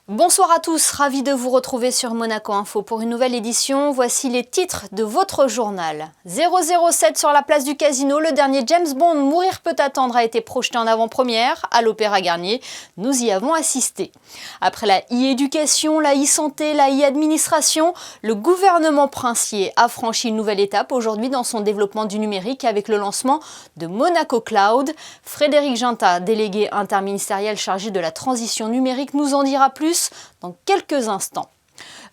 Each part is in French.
Bonsoir à tous, ravi de vous retrouver sur Monaco Info pour une nouvelle édition. Voici les titres de votre journal. 007 sur la place du Casino, le dernier James Bond, Mourir peut attendre, a été projeté en avant-première à l'Opéra Garnier. Nous y avons assisté. Après la e-éducation, la e-santé, la e-administration, le gouvernement princier a franchi une nouvelle étape aujourd'hui dans son développement du numérique avec le lancement de Monaco Cloud. Frédéric Ginta, délégué interministériel chargé de la transition numérique, nous en dira plus dans quelques instants.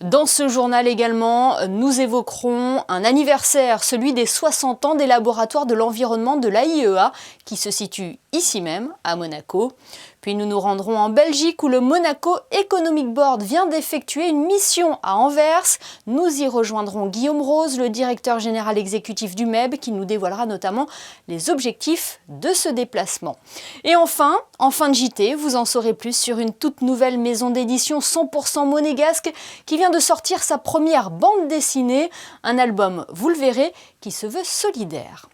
Dans ce journal également, nous évoquerons un anniversaire, celui des 60 ans des laboratoires de l'environnement de l'AIEA, qui se situe ici même, à Monaco. Puis nous nous rendrons en Belgique où le Monaco Economic Board vient d'effectuer une mission à Anvers. Nous y rejoindrons Guillaume Rose, le directeur général exécutif du MEB, qui nous dévoilera notamment les objectifs de ce déplacement. Et enfin, en fin de JT, vous en saurez plus sur une toute nouvelle maison d'édition 100% monégasque qui vient de sortir sa première bande dessinée, un album, vous le verrez, qui se veut solidaire.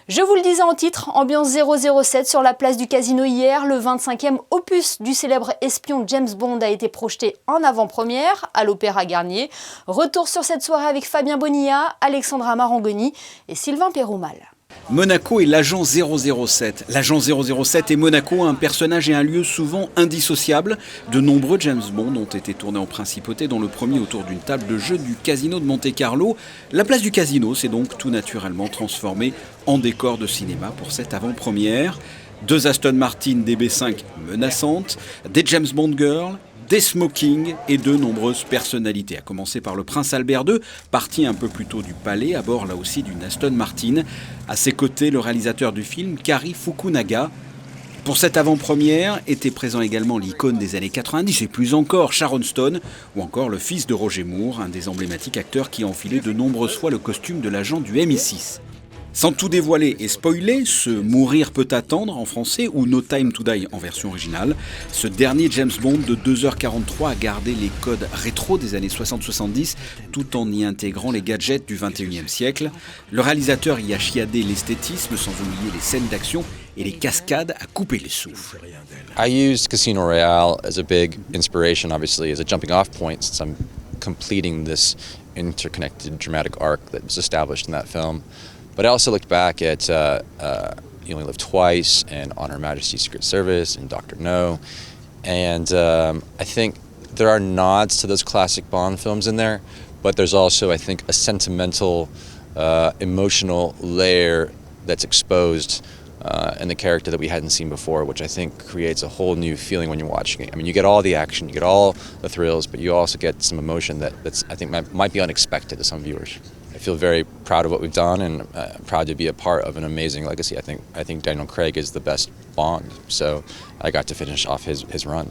Je vous le disais en titre, ambiance 007 sur la place du Casino hier, le 25e opus du célèbre espion James Bond a été projeté en avant-première à l'Opéra Garnier. Retour sur cette soirée avec Fabien Bonilla, Alexandra Marangoni et Sylvain Péroumal. Monaco est l'agent 007. L'agent 007 est Monaco, un personnage et un lieu souvent indissociables. De nombreux James Bond ont été tournés en principauté, dont le premier autour d'une table de jeu du Casino de Monte-Carlo. La place du Casino s'est donc tout naturellement transformée en décor de cinéma pour cette avant-première. 2 Aston Martin DB5 menaçantes, des James Bond Girls, des smokings et de nombreuses personnalités, à commencer par le prince Albert II, parti un peu plus tôt du palais, à bord là aussi d'une Aston Martin. À ses côtés, le réalisateur du film, Cary Fukunaga. Pour cette avant-première était présent également l'icône des années 90 et plus encore Sharon Stone, ou encore le fils de Roger Moore, un des emblématiques acteurs qui a enfilé de nombreuses fois le costume de l'agent du MI6. Sans tout dévoiler et spoiler, ce Mourir peut attendre en français ou No Time to Die en version originale, ce dernier James Bond de 2h43 a gardé les codes rétro des années 60-70 tout en y intégrant les gadgets du 21e siècle. Le réalisateur y a chiadé l'esthétisme sans oublier les scènes d'action et les cascades à couper les souffles. I used Casino Royale as a big inspiration, obviously, as a jumping off point since I'm completing this interconnected dramatic arc that was established in that film. But I also looked back at You Only Live Twice and On Her Majesty's Secret Service and Dr. No. And I think there are nods to those classic Bond films in there, but there's also, I think, a sentimental, emotional layer that's exposed in the character that we hadn't seen before, which I think creates a whole new feeling when you're watching it. I mean, you get all the action, you get all the thrills, but you also get some emotion that's I think might be unexpected to some viewers. I feel very proud of what we've done and proud to be a part of an amazing legacy. I think Daniel Craig is the best Bond, so I got to finish off his run.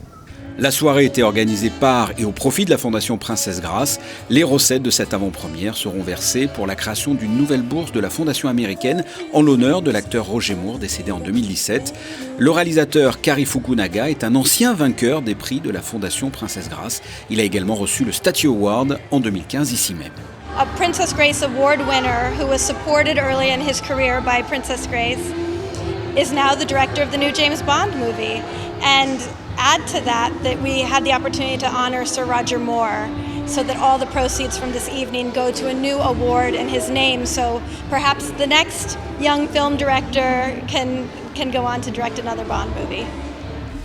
La soirée était organisée par et au profit de la Fondation Princesse Grace. Les recettes de cette avant-première seront versées pour la création d'une nouvelle bourse de la Fondation américaine en l'honneur de l'acteur Roger Moore, décédé en 2017. Le réalisateur Cary Fukunaga est un ancien vainqueur des prix de la Fondation Princesse Grace. Il a également reçu le Statue Award en 2015 ici même. A Princess Grace Award winner who was supported early in his career by Princess Grace is now the director of the new James Bond movie. And add to that we had the opportunity to honor Sir Roger Moore so that all the proceeds from this evening go to a new award in his name. So perhaps the next young film director can go on to direct another Bond movie.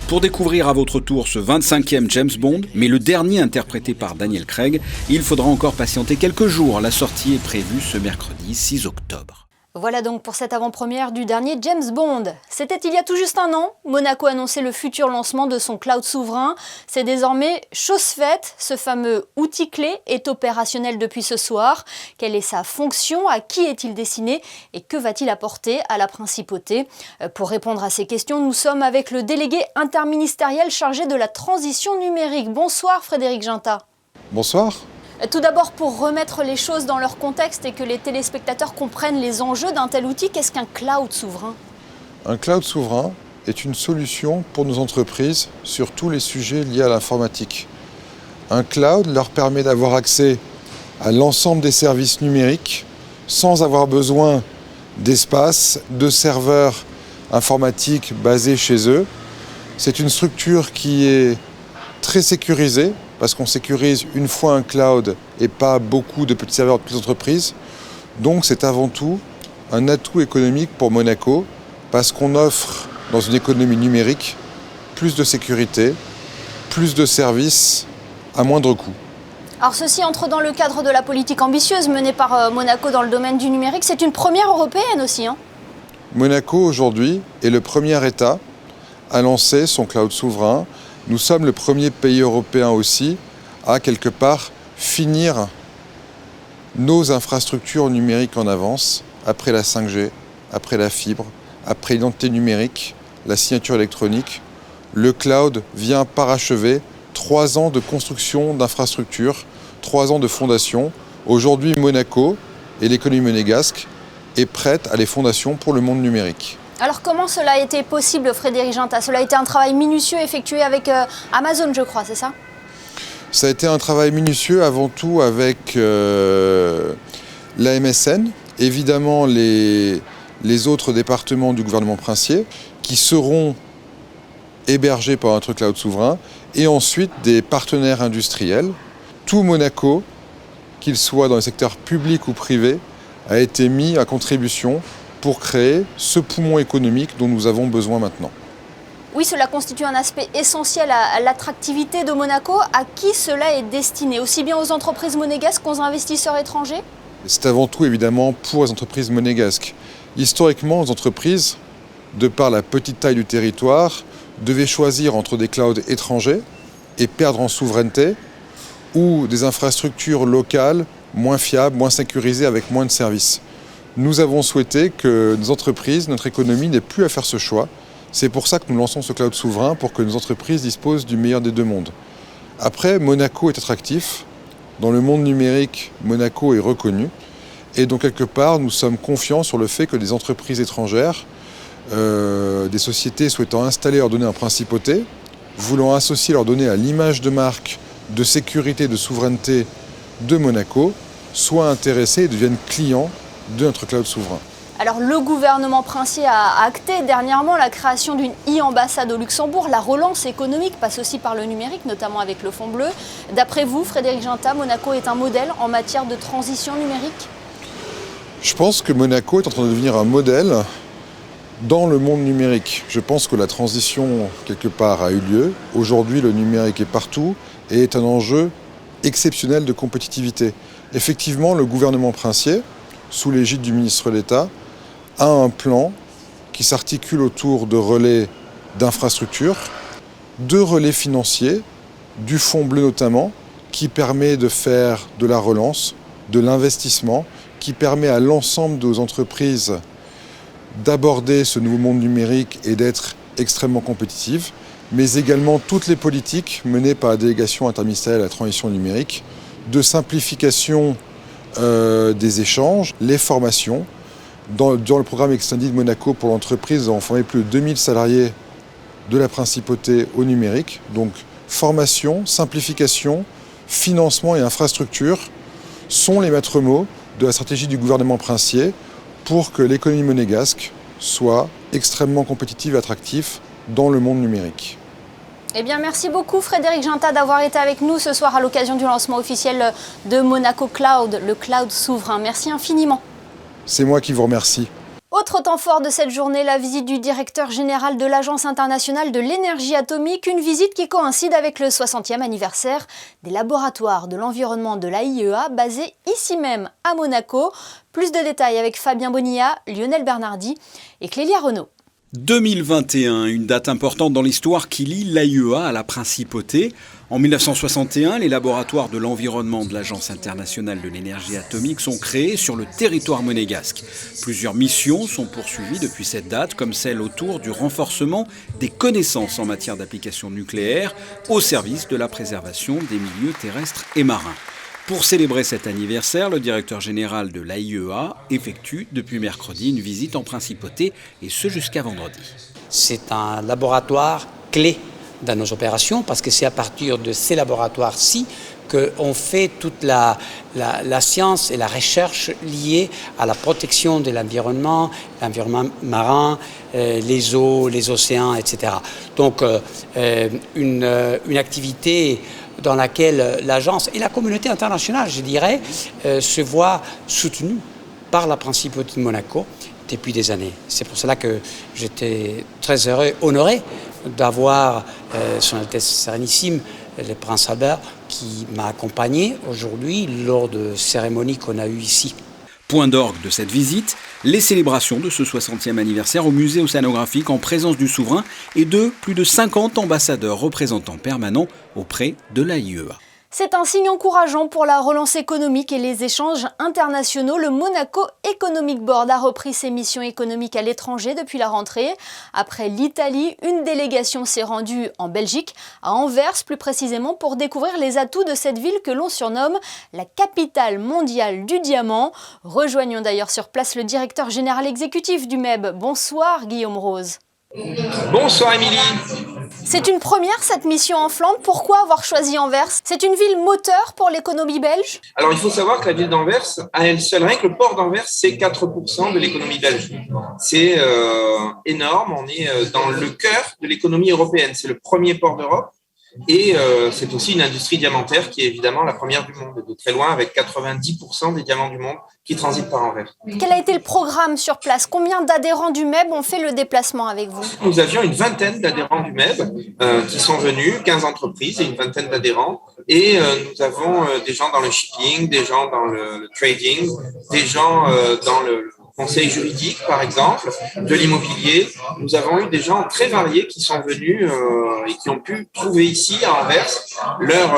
Pour découvrir à votre tour ce 25e James Bond, mais le dernier interprété par Daniel Craig, il faudra encore patienter quelques jours. La sortie est prévue ce mercredi 6 octobre. Voilà donc pour cette avant-première du dernier James Bond. C'était il y a tout juste un an. Monaco annonçait le futur lancement de son cloud souverain. C'est désormais chose faite. Ce fameux outil clé est opérationnel depuis ce soir. Quelle est sa fonction? À qui est-il destiné? Et que va-t-il apporter à la principauté? Pour répondre à ces questions, nous sommes avec le délégué interministériel chargé de la transition numérique. Bonsoir Frédéric Ginta. Bonsoir. Tout d'abord, pour remettre les choses dans leur contexte et que les téléspectateurs comprennent les enjeux d'un tel outil, qu'est-ce qu'un cloud souverain? Un cloud souverain est une solution pour nos entreprises sur tous les sujets liés à l'informatique. Un cloud leur permet d'avoir accès à l'ensemble des services numériques sans avoir besoin d'espace, de serveurs informatiques basés chez eux. C'est une structure qui est très très sécurisé, parce qu'on sécurise une fois un cloud et pas beaucoup de petits serveurs de petites entreprises. Donc c'est avant tout un atout économique pour Monaco, parce qu'on offre dans une économie numérique plus de sécurité, plus de services à moindre coût. Alors ceci entre dans le cadre de la politique ambitieuse menée par Monaco dans le domaine du numérique. C'est une première européenne aussi, hein. Monaco aujourd'hui est le premier État à lancer son cloud souverain. Nous sommes le premier pays européen aussi à quelque part finir nos infrastructures numériques en avance, après la 5G, après la fibre, après l'identité numérique, la signature électronique. Le cloud vient parachever 3 ans de construction d'infrastructures, 3 ans de fondation. Aujourd'hui, Monaco et l'économie monégasque est prête à les fondations pour le monde numérique. Alors comment cela a été possible, Frédéric Ginta? Cela a été un travail minutieux effectué avec Amazon, je crois, c'est ça? Ça a été un travail minutieux avant tout avec la MSN, évidemment les autres départements du gouvernement princier qui seront hébergés par notre cloud souverain et ensuite des partenaires industriels. Tout Monaco, qu'il soit dans le secteur public ou privé, a été mis à contribution pour créer ce poumon économique dont nous avons besoin maintenant. Oui, cela constitue un aspect essentiel à l'attractivité de Monaco. À qui cela est destiné? Aussi bien aux entreprises monégasques qu'aux investisseurs étrangers? C'est avant tout évidemment pour les entreprises monégasques. Historiquement, les entreprises, de par la petite taille du territoire, devaient choisir entre des clouds étrangers et perdre en souveraineté ou des infrastructures locales moins fiables, moins sécurisées avec moins de services. Nous avons souhaité que nos entreprises, notre économie n'ait plus à faire ce choix. C'est pour ça que nous lançons ce cloud souverain, pour que nos entreprises disposent du meilleur des deux mondes. Après, Monaco est attractif. Dans le monde numérique, Monaco est reconnu. Et donc, quelque part, nous sommes confiants sur le fait que des entreprises étrangères, des sociétés souhaitant installer leurs données en principauté, voulant associer leurs données à l'image de marque, de sécurité, de souveraineté de Monaco, soient intéressées et deviennent clients de notre cloud souverain. Alors le gouvernement princier a acté dernièrement la création d'une e-ambassade au Luxembourg. La relance économique passe aussi par le numérique, notamment avec le Fonds bleu. D'après vous, Frédéric Ginta, Monaco est un modèle en matière de transition numérique? Je pense que Monaco est en train de devenir un modèle dans le monde numérique. Je pense que la transition, quelque part, a eu lieu. Aujourd'hui, le numérique est partout et est un enjeu exceptionnel de compétitivité. Effectivement, le gouvernement princier, sous l'égide du ministre d'État, a un plan qui s'articule autour de relais d'infrastructures, de relais financiers, du Fonds bleu notamment, qui permet de faire de la relance, de l'investissement, qui permet à l'ensemble de nos entreprises d'aborder ce nouveau monde numérique et d'être extrêmement compétitives, mais également toutes les politiques menées par la délégation interministérielle à la transition numérique, de simplification des échanges, les formations. Dans le programme Extended Monaco pour l'entreprise, nous avons formé plus de 2000 salariés de la principauté au numérique. Donc formation, simplification, financement et infrastructure sont les maîtres mots de la stratégie du gouvernement princier pour que l'économie monégasque soit extrêmement compétitive et attractive dans le monde numérique. Eh bien, merci beaucoup Frédéric Ginta d'avoir été avec nous ce soir à l'occasion du lancement officiel de Monaco Cloud, le cloud souverain. Merci infiniment. C'est moi qui vous remercie. Autre temps fort de cette journée, la visite du directeur général de l'Agence internationale de l'énergie atomique, une visite qui coïncide avec le 60e anniversaire des laboratoires de l'environnement de l'AIEA, basés ici même à Monaco. Plus de détails avec Fabien Bonilla, Lionel Bernardi et Clélia Renaud. 2021, une date importante dans l'histoire qui lie l'AIEA à la principauté. En 1961, les laboratoires de l'environnement de l'Agence internationale de l'énergie atomique sont créés sur le territoire monégasque. Plusieurs missions sont poursuivies depuis cette date, comme celle autour du renforcement des connaissances en matière d'application nucléaire au service de la préservation des milieux terrestres et marins. Pour célébrer cet anniversaire, le directeur général de l'AIEA effectue depuis mercredi une visite en principauté, et ce jusqu'à vendredi. C'est un laboratoire clé dans nos opérations parce que c'est à partir de ces laboratoires-ci qu'on fait toute la science et la recherche liée à la protection de l'environnement marin, les eaux, les océans, etc. Donc une activité dans laquelle l'agence et la communauté internationale, je dirais, se voient soutenues par la Principauté de Monaco depuis des années. C'est pour cela que j'étais très heureux, honoré d'avoir Son Altesse Sérénissime, le Prince Albert, qui m'a accompagné aujourd'hui lors de cérémonies qu'on a eues ici. Point d'orgue de cette visite, les célébrations de ce 60e anniversaire au musée océanographique en présence du souverain et de plus de 50 ambassadeurs représentants permanents auprès de l'AIEA. C'est un signe encourageant pour la relance économique et les échanges internationaux. Le Monaco Economic Board a repris ses missions économiques à l'étranger depuis la rentrée. Après l'Italie, une délégation s'est rendue en Belgique, à Anvers plus précisément, pour découvrir les atouts de cette ville que l'on surnomme la capitale mondiale du diamant. Rejoignons d'ailleurs sur place le directeur général exécutif du MEB. Bonsoir Guillaume Rose. Bonsoir Émilie. C'est une première cette mission en Flandre. Pourquoi avoir choisi Anvers? C'est une ville moteur pour l'économie belge? Alors il faut savoir que la ville d'Anvers, à elle seule, rien que le port d'Anvers, c'est 4% de l'économie belge. C'est énorme, on est dans le cœur de l'économie européenne. C'est le premier port d'Europe et c'est aussi une industrie diamantaire qui est évidemment la première du monde, de très loin, avec 90% des diamants du monde qui transitent par Anvers. Quel a été le programme sur place? Combien d'adhérents du MEB ont fait le déplacement avec vous? Nous avions une vingtaine d'adhérents du MEB qui sont venus, 15 entreprises et une vingtaine d'adhérents. Et nous avons des gens dans le shipping, des gens dans le trading, des gens dans le conseil juridique, par exemple, de l'immobilier. Nous avons eu des gens très variés qui sont venus et qui ont pu trouver ici, à Anvers, leur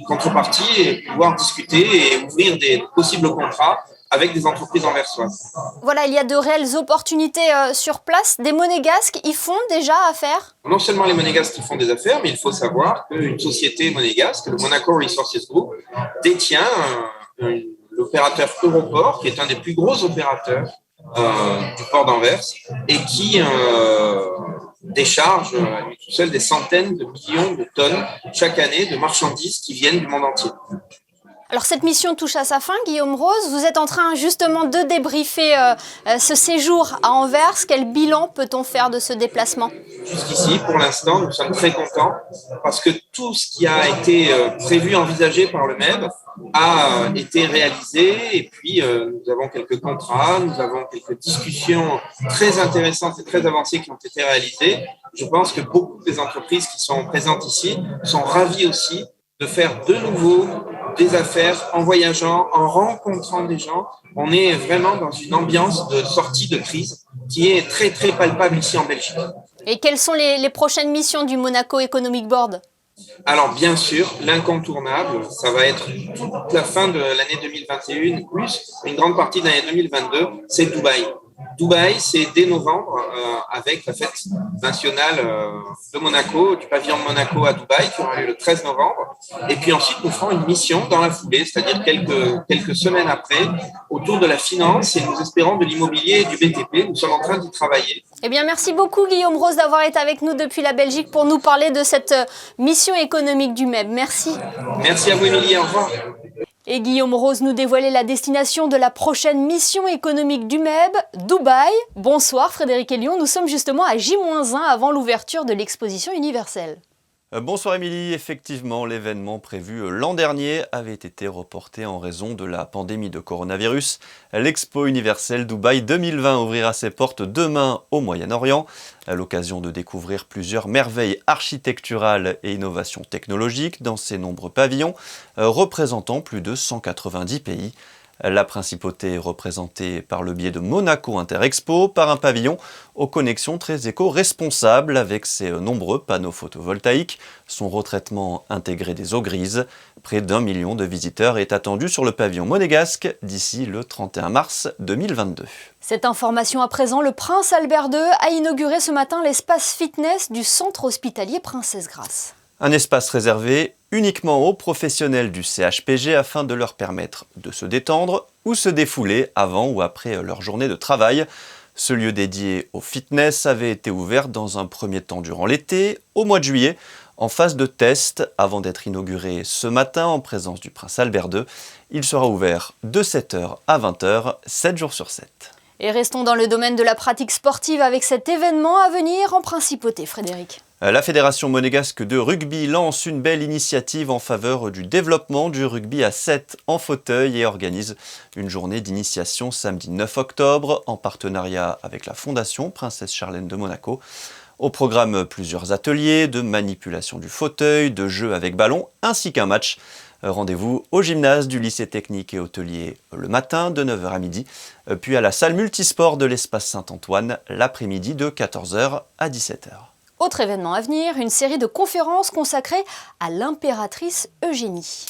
contrepartie et pouvoir discuter et ouvrir des possibles contrats avec des entreprises anversoises. Voilà, il y a de réelles opportunités sur place. Des monégasques y font déjà affaire? Non seulement les monégasques y font des affaires, mais il faut savoir qu'une société monégasque, le Monaco Resources Group, détient l'opérateur Europort, qui est un des plus gros opérateurs du port d'Anvers et qui décharge à lui tout seul des centaines de millions de tonnes chaque année de marchandises qui viennent du monde entier. Alors cette mission touche à sa fin, Guillaume Rose. Vous êtes en train justement de débriefer ce séjour à Anvers. Quel bilan peut-on faire de ce déplacement? Jusqu'ici, pour l'instant, nous sommes très contents parce que tout ce qui a été prévu, envisagé par le MEB a été réalisé. Et puis, nous avons quelques contrats, nous avons quelques discussions très intéressantes et très avancées qui ont été réalisées. Je pense que beaucoup des entreprises qui sont présentes ici sont ravies aussi de faire de nouveau des affaires en voyageant, en rencontrant des gens. On est vraiment dans une ambiance de sortie de crise qui est très, très palpable ici en Belgique. Et quelles sont les prochaines missions du Monaco Economic Board? Alors, bien sûr, l'incontournable, ça va être toute la fin de l'année 2021, plus une grande partie de l'année 2022, c'est Dubaï. Dubaï, c'est dès novembre, avec la fête nationale de Monaco, du pavillon de Monaco à Dubaï, qui aura lieu le 13 novembre. Et puis ensuite, nous ferons une mission dans la foulée, c'est-à-dire quelques semaines après, autour de la finance et nous espérons de l'immobilier et du BTP. Nous sommes en train d'y travailler. Eh bien, merci beaucoup Guillaume Rose d'avoir été avec nous depuis la Belgique pour nous parler de cette mission économique du MEB. Merci. Merci à vous, Émilie. Au revoir. Et Guillaume Rose nous dévoilait la destination de la prochaine mission économique du MEB, Dubaï. Bonsoir Frédéric Elion, nous sommes justement à J-1 avant l'ouverture de l'exposition universelle. Bonsoir Émilie, effectivement l'événement prévu l'an dernier avait été reporté en raison de la pandémie de coronavirus. L'Expo universelle Dubaï 2020 ouvrira ses portes demain au Moyen-Orient, à l'occasion de découvrir plusieurs merveilles architecturales et innovations technologiques dans ses nombreux pavillons, représentant plus de 190 pays. La principauté est représentée par le biais de Monaco Interexpo, par un pavillon aux connexions très éco-responsables avec ses nombreux panneaux photovoltaïques, son retraitement intégré des eaux grises. Près d'1 million de visiteurs est attendu sur le pavillon monégasque d'ici le 31 mars 2022. Cette information à présent, le prince Albert II a inauguré ce matin l'espace fitness du centre hospitalier Princesse Grace. Un espace réservé uniquement aux professionnels du CHPG afin de leur permettre de se détendre ou se défouler avant ou après leur journée de travail. Ce lieu dédié au fitness avait été ouvert dans un premier temps durant l'été, au mois de juillet, en phase de test avant d'être inauguré ce matin en présence du prince Albert II. Il sera ouvert de 7h à 20h, 7 jours sur 7. Et restons dans le domaine de la pratique sportive avec cet événement à venir en principauté, Frédéric. La Fédération monégasque de rugby lance une belle initiative en faveur du développement du rugby à 7 en fauteuil et organise une journée d'initiation samedi 9 octobre en partenariat avec la Fondation Princesse Charlène de Monaco. Au programme, plusieurs ateliers de manipulation du fauteuil, de jeux avec ballon ainsi qu'un match. Rendez-vous au gymnase du lycée technique et hôtelier le matin de 9h à midi, puis à la salle multisport de l'espace Saint-Antoine l'après-midi de 14h à 17h. Autre événement à venir, une série de conférences consacrées à l'impératrice Eugénie.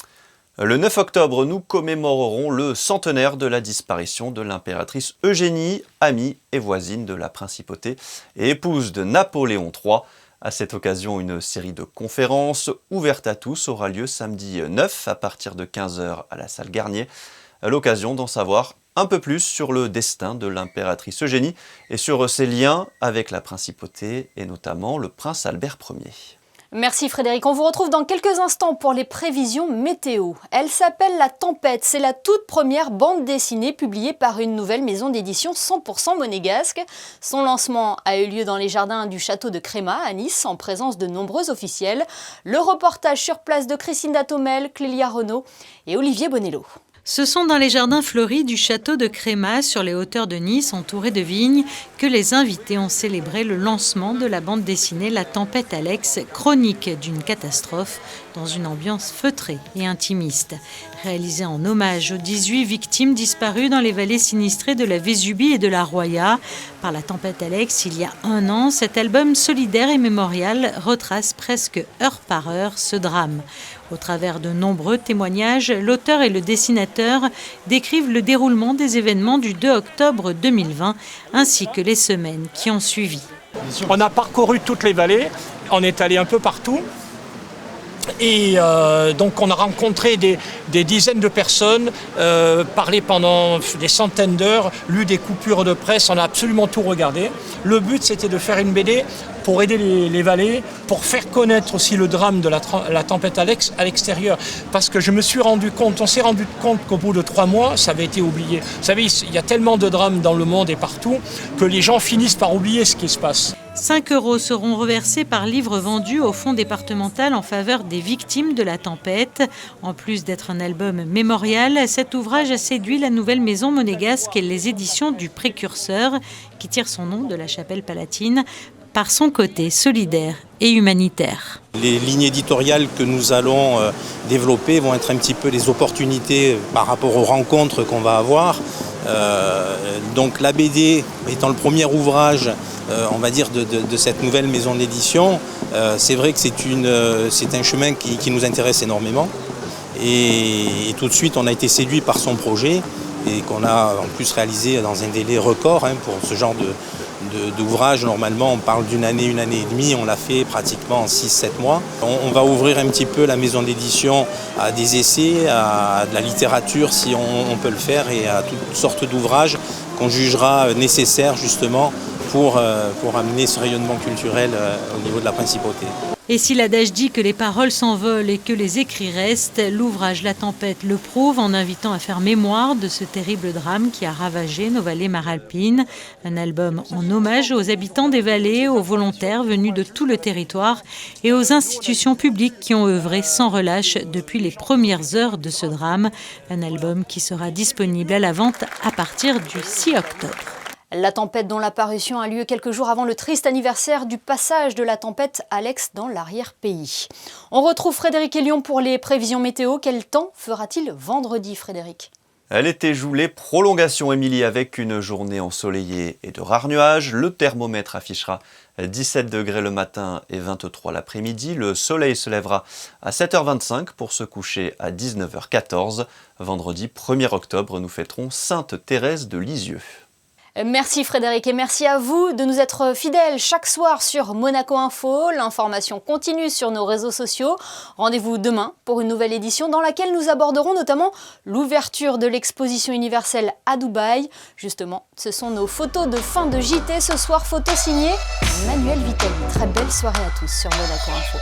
Le 9 octobre, nous commémorerons le centenaire de la disparition de l'impératrice Eugénie, amie et voisine de la principauté et épouse de Napoléon III. À cette occasion, une série de conférences ouvertes à tous aura lieu samedi 9 à partir de 15h à la salle Garnier. À l'occasion d'en savoir un peu plus sur le destin de l'impératrice Eugénie et sur ses liens avec la principauté et notamment le prince Albert Ier. Merci Frédéric, on vous retrouve dans quelques instants pour les prévisions météo. Elle s'appelle La Tempête, c'est la toute première bande dessinée publiée par une nouvelle maison d'édition 100% monégasque. Son lancement a eu lieu dans les jardins du château de Créma à Nice en présence de nombreux officiels. Le reportage sur place de Christine Datomel, Clélia Renaud et Olivier Bonello. Ce sont dans les jardins fleuris du château de Créma, sur les hauteurs de Nice, entourés de vignes, que les invités ont célébré le lancement de la bande dessinée La Tempête Alex, chronique d'une catastrophe dans une ambiance feutrée et intimiste. Réalisée en hommage aux 18 victimes disparues dans les vallées sinistrées de la Vésubie et de la Roya. Par La Tempête Alex, il y a un an, cet album solidaire et mémorial retrace presque heure par heure ce drame. Au travers de nombreux témoignages, l'auteur et le dessinateur décrivent le déroulement des événements du 2 octobre 2020 ainsi que les semaines qui ont suivi. On a parcouru toutes les vallées, on est allé un peu partout. Et donc on a rencontré des dizaines de personnes, parlé pendant des centaines d'heures, lu des coupures de presse, on a absolument tout regardé. Le but c'était de faire une BD pour aider les vallées, pour faire connaître aussi le drame de la tempête Alex à l'extérieur. Parce que on s'est rendu compte qu'au bout de 3 mois, ça avait été oublié. Vous savez, il y a tellement de drames dans le monde et partout que les gens finissent par oublier ce qui se passe. 5 € seront reversés par livre vendu au fonds départemental en faveur des victimes de la tempête. En plus d'être un album mémorial, cet ouvrage a séduit la nouvelle maison monégasque et les éditions du Précurseur, qui tire son nom de la chapelle palatine, par son côté solidaire et humanitaire. Les lignes éditoriales que nous allons développer vont être un petit peu les opportunités par rapport aux rencontres qu'on va avoir. Donc la BD étant le premier ouvrage, on va dire, de cette nouvelle maison d'édition, c'est vrai que c'est un chemin qui nous intéresse énormément. Et tout de suite, on a été séduit par son projet et qu'on a en plus réalisé dans un délai record pour ce genre d'ouvrage. Normalement, on parle d'une année, 1 année et demie, on l'a fait pratiquement en 6-7 mois. On va ouvrir un petit peu la maison d'édition à des essais, à de la littérature si on peut le faire, et à toutes sortes d'ouvrages qu'on jugera nécessaires justement pour amener ce rayonnement culturel au niveau de la principauté. Et si l'adage dit que les paroles s'envolent et que les écrits restent, l'ouvrage La Tempête le prouve en invitant à faire mémoire de ce terrible drame qui a ravagé nos vallées maralpines. Un album en hommage aux habitants des vallées, aux volontaires venus de tout le territoire et aux institutions publiques qui ont œuvré sans relâche depuis les premières heures de ce drame. Un album qui sera disponible à la vente à partir du 6 octobre. La tempête dont la parution a lieu quelques jours avant le triste anniversaire du passage de la tempête Alex dans l'arrière-pays. On retrouve Frédéric Elion pour les prévisions météo. Quel temps fera-t-il vendredi, Frédéric ? L'été joue les prolongations, Émilie, avec une journée ensoleillée et de rares nuages. Le thermomètre affichera 17 degrés le matin et 23 l'après-midi. Le soleil se lèvera à 7h25 pour se coucher à 19h14. Vendredi 1er octobre, nous fêterons Sainte Thérèse de Lisieux. Merci Frédéric et merci à vous de nous être fidèles chaque soir sur Monaco Info. L'information continue sur nos réseaux sociaux. Rendez-vous demain pour une nouvelle édition dans laquelle nous aborderons notamment l'ouverture de l'exposition universelle à Dubaï. Justement, ce sont nos photos de fin de JT ce soir, photos signées Manuel Vitali. Très belle soirée à tous sur Monaco Info.